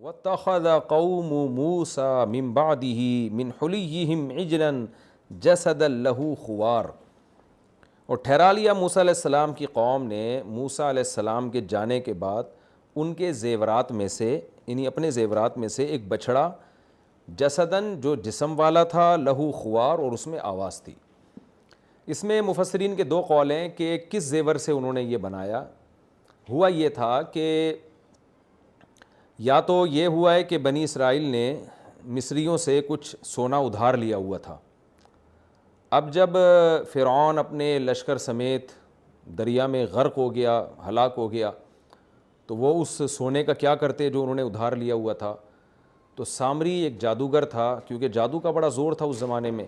وَاتَّخَذَ قَوْمُ مُوسَىٰ مِن بَعْدِهِ مِنْ حُلِيِّهِمْ عِجْلًا جَسَدًا لَهُ خوار۔ اور ٹھہرا لیا موسیٰ علیہ السلام کی قوم نے موسیٰ علیہ السلام کے جانے کے بعد ان کے زیورات میں سے، یعنی اپنے زیورات میں سے ایک بچڑا، جسداً جو جسم والا تھا، لہو خوار اور اس میں آواز تھی۔ اس میں مفسرین کے دو قول ہیں کہ کس زیور سے انہوں نے یہ بنایا۔ ہوا یہ تھا کہ یا تو یہ ہوا ہے کہ بنی اسرائیل نے مصریوں سے کچھ سونا ادھار لیا ہوا تھا، اب جب فرعون اپنے لشکر سمیت دریا میں غرق ہو گیا، ہلاک ہو گیا، تو وہ اس سونے کا کیا کرتے جو انہوں نے ادھار لیا ہوا تھا؟ تو سامری ایک جادوگر تھا، کیونکہ جادو کا بڑا زور تھا اس زمانے میں،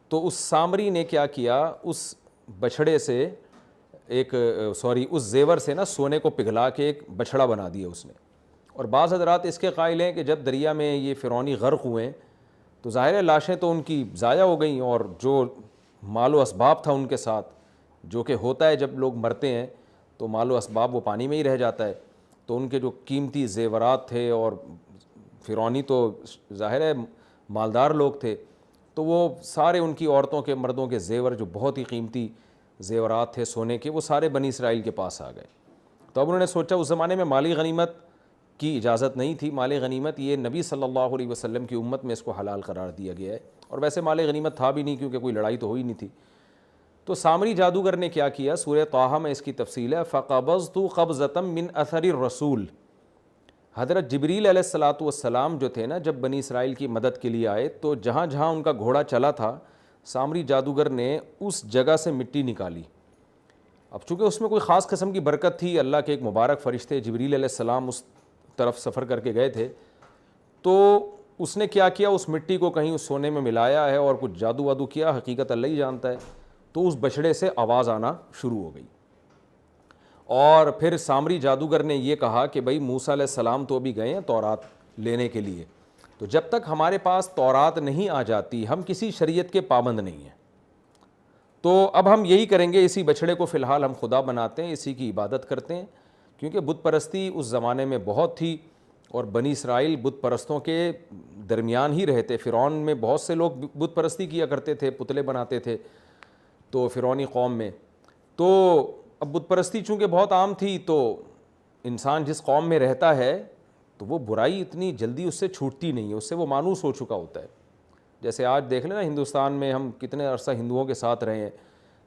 تو اس سامری نے کیا کیا، اس بچھڑے سے اس زیور سے نا سونے کو پگھلا کے ایک بچھڑا بنا دیا اس نے۔ اور بعض حضرات اس کے قائل ہیں کہ جب دریا میں یہ فرعونی غرق ہوئے تو ظاہر ہے لاشیں تو ان کی ضائع ہو گئیں، اور جو مال و اسباب تھا ان کے ساتھ، جو کہ ہوتا ہے جب لوگ مرتے ہیں تو مال و اسباب وہ پانی میں ہی رہ جاتا ہے، تو ان کے جو قیمتی زیورات تھے، اور فرعونی تو ظاہر ہے مالدار لوگ تھے، تو وہ سارے ان کی عورتوں کے مردوں کے زیور جو بہت ہی قیمتی زیورات تھے سونے کے، وہ سارے بنی اسرائیل کے پاس آ گئے۔ تو اب انہوں نے سوچا، اس زمانے میں مالی غنیمت کی اجازت نہیں تھی، مال غنیمت یہ نبی صلی اللہ علیہ وسلم کی امت میں اس کو حلال قرار دیا گیا ہے، اور ویسے مال غنیمت تھا بھی نہیں کیونکہ کوئی لڑائی تو ہوئی نہیں تھی۔ تو سامری جادوگر نے کیا کیا، سورہ طٰہٰ میں اس کی تفصیل ہے، فَقَبَضْتُ قَبْضَةً مِّنْ أَثَرِ الرَّسُولِ۔ حضرت جبریل علیہ السلام جو تھے نا، جب بنی اسرائیل کی مدد کے لیے آئے تو جہاں جہاں ان کا گھوڑا چلا تھا، سامری جادوگر نے اس جگہ سے مٹی نکالی۔ اب چونکہ اس میں کوئی خاص قسم کی برکت تھی، اللہ کے ایک مبارک فرشتے جبریل علیہ السلام اس طرف سفر کر کے گئے تھے، تو اس نے کیا کیا، اس مٹی کو کہیں اس سونے میں ملایا ہے اور کچھ جادو وادو کیا، حقیقت اللہ ہی جانتا ہے۔ تو اس بچڑے سے آواز آنا شروع ہو گئی، اور پھر سامری جادوگر نے یہ کہا کہ بھائی موسیٰ علیہ السلام تو ابھی گئے ہیں تورات لینے کے لیے، تو جب تک ہمارے پاس تورات نہیں آ جاتی ہم کسی شریعت کے پابند نہیں ہیں، تو اب ہم یہی کریں گے، اسی بچڑے کو فی الحال ہم خدا بناتے ہیں، اسی کی عبادت کرتے ہیں، کیونکہ بت پرستی اس زمانے میں بہت تھی، اور بنی اسرائیل بت پرستوں کے درمیان ہی رہتے۔ فرعون میں بہت سے لوگ بت پرستی کیا کرتے تھے، پتلے بناتے تھے، تو فرعونی قوم میں تو اب بت پرستی چونکہ بہت عام تھی، تو انسان جس قوم میں رہتا ہے تو وہ برائی اتنی جلدی اس سے چھوٹتی نہیں ہے، اس سے وہ مانوس ہو چکا ہوتا ہے۔ جیسے آج دیکھ لیں نا، ہندوستان میں ہم کتنے عرصہ ہندوؤں کے ساتھ رہے ہیں،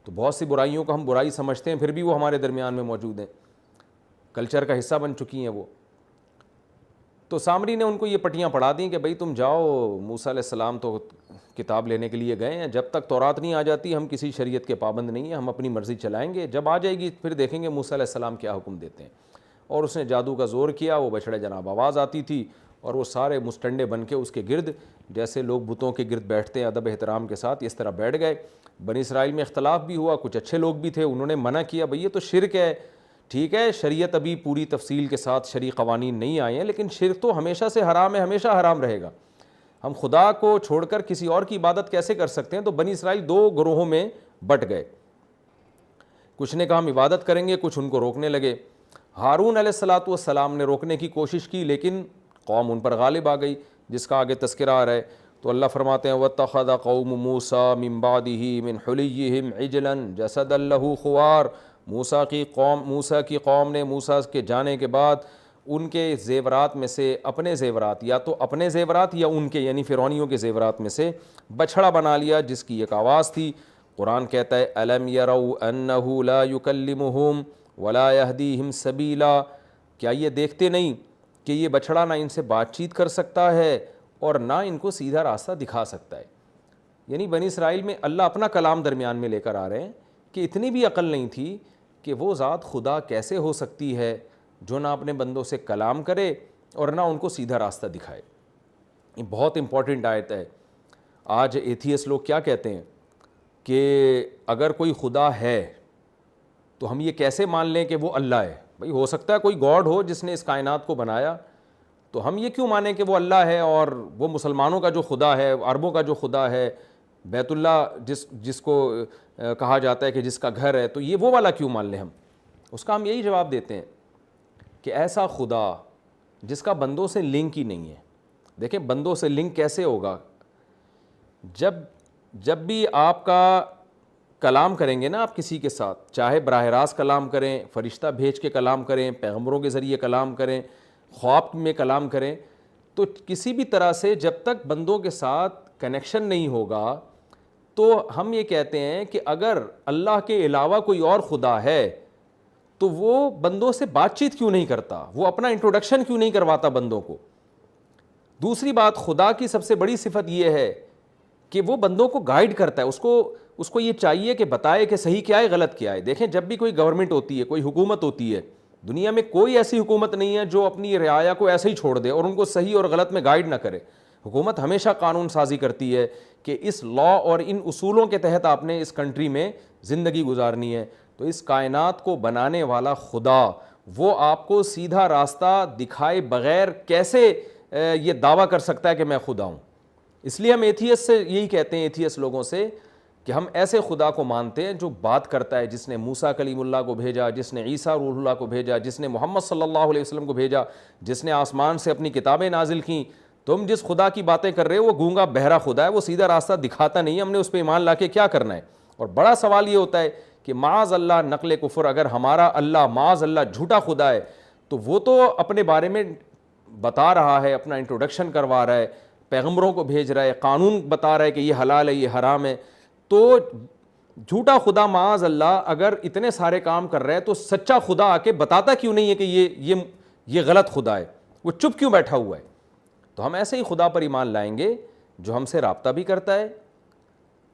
تو بہت سی برائیوں کو ہم برائی سمجھتے ہیں، پھر بھی وہ ہمارے درمیان میں موجود ہیں، کلچر کا حصہ بن چکی ہیں وہ۔ تو سامری نے ان کو یہ پٹیاں پڑھا دیں کہ بھئی تم جاؤ، موسیٰ علیہ السلام تو کتاب لینے کے لیے گئے ہیں، جب تک تورات نہیں آ جاتی ہم کسی شریعت کے پابند نہیں ہیں، ہم اپنی مرضی چلائیں گے، جب آ جائے گی پھر دیکھیں گے موسیٰ علیہ السلام کیا حکم دیتے ہیں۔ اور اس نے جادو کا زور کیا، وہ بچڑے جناب آواز آتی تھی، اور وہ سارے مستنڈے بن کے اس کے گرد، جیسے لوگ بتوں کے گرد بیٹھتے ہیں ادب احترام کے ساتھ، اس طرح بیٹھ گئے۔ بنی اسرائیل میں اختلاف بھی ہوا، کچھ اچھے لوگ بھی تھے، انہوں نے منع کیا، بھئی یہ تو شرک ہے، ٹھیک ہے شریعت ابھی پوری تفصیل کے ساتھ شرعی قوانین نہیں آئے ہیں، لیکن شرک تو ہمیشہ سے حرام ہے، ہمیشہ حرام رہے گا، ہم خدا کو چھوڑ کر کسی اور کی عبادت کیسے کر سکتے ہیں؟ تو بنی اسرائیل دو گروہوں میں بٹ گئے، کچھ نے کہا ہم عبادت کریں گے، کچھ ان کو روکنے لگے۔ ہارون علیہ السلام نے روکنے کی کوشش کی، لیکن قوم ان پر غالب آ گئی، جس کا آگے تذکرہ آ رہا ہے۔ تو اللہ فرماتے ہیں وَاتَّخَذَ قَوْمُ مُوسَىٰ مِن بَعْدِهِ مِنْ حُلِيِّهِمْ عِجْلًا جَسَدًا لَهُ خُوَارٌ۔ موسیٰ کی قوم نے موسیٰ کے جانے کے بعد ان کے زیورات میں سے اپنے زیورات، یا تو اپنے زیورات یا ان کے یعنی فرعونیوں کے زیورات میں سے بچھڑا بنا لیا جس کی ایک آواز تھی۔ قرآن کہتا ہے أَلَمْ يَرَوْا أَنَّهُ لَا يُكَلِّمُهُمْ وَلَا يَهْدِيهِمْ سَبِيلًا۔ کیا یہ دیکھتے نہیں کہ یہ بچھڑا نہ ان سے بات چیت کر سکتا ہے اور نہ ان کو سیدھا راستہ دکھا سکتا ہے؟ یعنی بنی اسرائیل میں اللہ اپنا کلام درمیان میں لے کر آ رہے ہیں کہ اتنی بھی عقل نہیں تھی کہ وہ ذات خدا کیسے ہو سکتی ہے جو نہ اپنے بندوں سے کلام کرے اور نہ ان کو سیدھا راستہ دکھائے۔ یہ بہت امپورٹنٹ آیت ہے۔ آج ایتھیسٹ لوگ کیا کہتے ہیں کہ اگر کوئی خدا ہے تو ہم یہ کیسے مان لیں کہ وہ اللہ ہے؟ بھئی ہو سکتا ہے کوئی گاڈ ہو جس نے اس کائنات کو بنایا، تو ہم یہ کیوں مانیں کہ وہ اللہ ہے، اور وہ مسلمانوں کا جو خدا ہے، عربوں کا جو خدا ہے، بیت اللہ جس کو کہا جاتا ہے کہ جس کا گھر ہے، تو یہ وہ والا کیوں مان لیں ہم؟ اس کا ہم یہی جواب دیتے ہیں کہ ایسا خدا جس کا بندوں سے لنک ہی نہیں ہے. دیکھیں بندوں سے لنک کیسے ہوگا؟ جب بھی آپ کا کلام کریں گے نا آپ کسی کے ساتھ، چاہے براہ راست کلام کریں، فرشتہ بھیج کے کلام کریں، پیغمبروں کے ذریعے کلام کریں، خواب میں کلام کریں، تو کسی بھی طرح سے جب تک بندوں کے ساتھ کنیکشن نہیں ہوگا تو ہم یہ کہتے ہیں کہ اگر اللہ کے علاوہ کوئی اور خدا ہے تو وہ بندوں سے بات چیت کیوں نہیں کرتا، وہ اپنا انٹروڈکشن کیوں نہیں کرواتا بندوں کو. دوسری بات، خدا کی سب سے بڑی صفت یہ ہے کہ وہ بندوں کو گائیڈ کرتا ہے. اس کو یہ چاہیے کہ بتائے کہ صحیح کیا ہے غلط کیا ہے. دیکھیں جب بھی کوئی گورنمنٹ ہوتی ہے، کوئی حکومت ہوتی ہے، دنیا میں کوئی ایسی حکومت نہیں ہے جو اپنی رعایا کو ایسے ہی چھوڑ دے اور ان کو صحیح اور غلط میں گائیڈ نہ کرے. حکومت ہمیشہ قانون سازی کرتی ہے کہ اس لا اور ان اصولوں کے تحت آپ نے اس کنٹری میں زندگی گزارنی ہے. تو اس کائنات کو بنانے والا خدا وہ آپ کو سیدھا راستہ دکھائے بغیر کیسے یہ دعویٰ کر سکتا ہے کہ میں خدا ہوں؟ اس لیے ہم ایتھیس سے یہی کہتے ہیں، ایتھیس لوگوں سے، کہ ہم ایسے خدا کو مانتے ہیں جو بات کرتا ہے، جس نے موسیٰ کلیم اللہ کو بھیجا، جس نے عیسیٰ روح اللہ کو بھیجا، جس نے محمد صلی اللہ علیہ وسلم کو بھیجا، جس نے آسمان سے اپنی کتابیں نازل کیں. تم جس خدا کی باتیں کر رہے ہو وہ گونگا بہرا خدا ہے، وہ سیدھا راستہ دکھاتا نہیں ہے. ہم نے اس پہ ایمان لا کے کیا کرنا ہے؟ اور بڑا سوال یہ ہوتا ہے کہ معاذ اللہ نقل کفر، اگر ہمارا اللہ معاذ اللہ جھوٹا خدا ہے تو وہ تو اپنے بارے میں بتا رہا ہے، اپنا انٹروڈکشن کروا رہا ہے، پیغمبروں کو بھیج رہا ہے، قانون بتا رہا ہے کہ یہ حلال ہے یہ حرام ہے. تو جھوٹا خدا معاذ اللہ اگر اتنے سارے کام کر رہا ہے تو سچا خدا آ کے بتاتا کیوں نہیں ہے کہ یہ غلط خدا ہے؟ وہ چپ کیوں بیٹھا ہوا ہے؟ تو ہم ایسے ہی خدا پر ایمان لائیں گے جو ہم سے رابطہ بھی کرتا ہے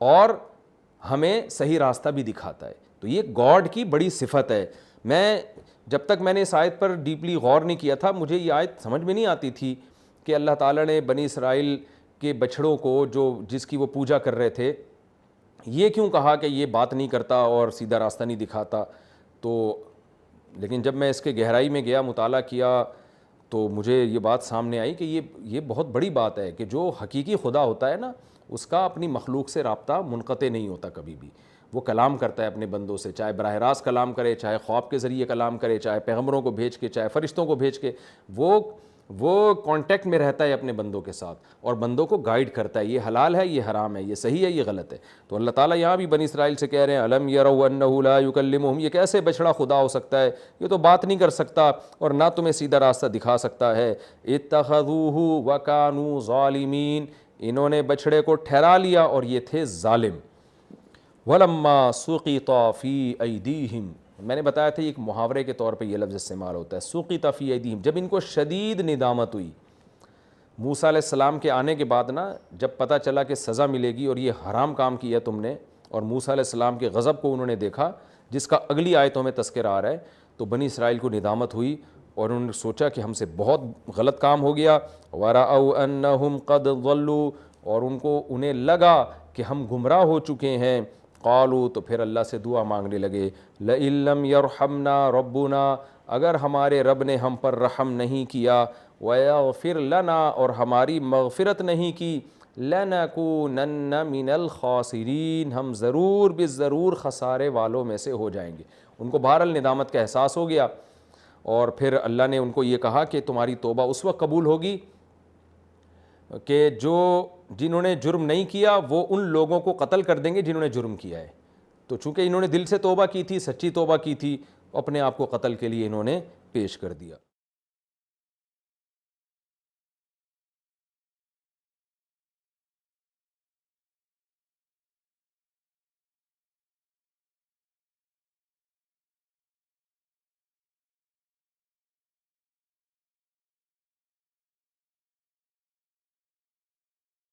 اور ہمیں صحیح راستہ بھی دکھاتا ہے. تو یہ گاڈ کی بڑی صفت ہے. جب تک میں نے اس آیت پر ڈیپلی غور نہیں کیا تھا، مجھے یہ آیت سمجھ میں نہیں آتی تھی کہ اللہ تعالیٰ نے بنی اسرائیل کے بچڑوں کو جس کی وہ پوجا کر رہے تھے، یہ کیوں کہا کہ یہ بات نہیں کرتا اور سیدھا راستہ نہیں دکھاتا. لیکن جب میں اس کے گہرائی میں گیا، مطالعہ کیا، تو مجھے یہ بات سامنے آئی کہ یہ بہت بڑی بات ہے کہ جو حقیقی خدا ہوتا ہے نا، اس کا اپنی مخلوق سے رابطہ منقطع نہیں ہوتا کبھی بھی. وہ کلام کرتا ہے اپنے بندوں سے، چاہے براہ راست کلام کرے، چاہے خواب کے ذریعے کلام کرے، چاہے پیغمبروں کو بھیج کے، چاہے فرشتوں کو بھیج کے. وہ کانٹیکٹ میں رہتا ہے اپنے بندوں کے ساتھ اور بندوں کو گائیڈ کرتا ہے، یہ حلال ہے یہ حرام ہے، یہ صحیح ہے یہ غلط ہے. تو اللہ تعالیٰ یہاں بھی بنی اسرائیل سے کہہ رہے ہیں الم یروا انہ لا یکلمہم، یہ کیسے بچڑا خدا ہو سکتا ہے؟ یہ تو بات نہیں کر سکتا اور نہ تمہیں سیدھا راستہ دکھا سکتا ہے. اتخذوہ وکانوا ظالمین، انہوں نے بچڑے کو ٹھہرا لیا اور یہ تھے ظالم. ولما سقط فی ایدیہم، میں نے بتایا تھا ایک محاورے کے طور پہ یہ لفظ استعمال ہوتا ہے، سقط فی ایدیہم. جب ان کو شدید ندامت ہوئی موسیٰ علیہ السلام کے آنے کے بعد نا، جب پتہ چلا کہ سزا ملے گی اور یہ حرام کام کیا تم نے، اور موسیٰ علیہ السلام کے غضب کو انہوں نے دیکھا جس کا اگلی آیتوں میں تذکرہ آ رہا ہے، تو بنی اسرائیل کو ندامت ہوئی اور انہوں نے سوچا کہ ہم سے بہت غلط کام ہو گیا. وَرَأَوْا أَنَّهُمْ قَدْ ضَلُّوا، اور انہیں لگا کہ ہم گمراہ ہو چکے ہیں. قالوا، تو پھر اللہ سے دعا مانگنے لگے، لَئِن لَّمْ يَرْحَمْنَا رَبُّنَا، اگر ہمارے رب نے ہم پر رحم نہیں کیا، وَيَغْفِرْ لَنَا، اور ہماری مغفرت نہیں کی، لَنَكُونَنَّ مِنَ الْخَاسِرِينَ، ہم ضرور بالضرور خسارے والوں میں سے ہو جائیں گے. ان کو بہرحال ندامت کا احساس ہو گیا اور پھر اللہ نے ان کو یہ کہا کہ تمہاری توبہ اس وقت قبول ہوگی کہ جنہوں نے جرم نہیں کیا وہ ان لوگوں کو قتل کر دیں گے جنہوں نے جرم کیا ہے. تو چونکہ انہوں نے دل سے توبہ کی تھی، سچی توبہ کی تھی، اپنے آپ کو قتل کے لیے انہوں نے پیش کر دیا.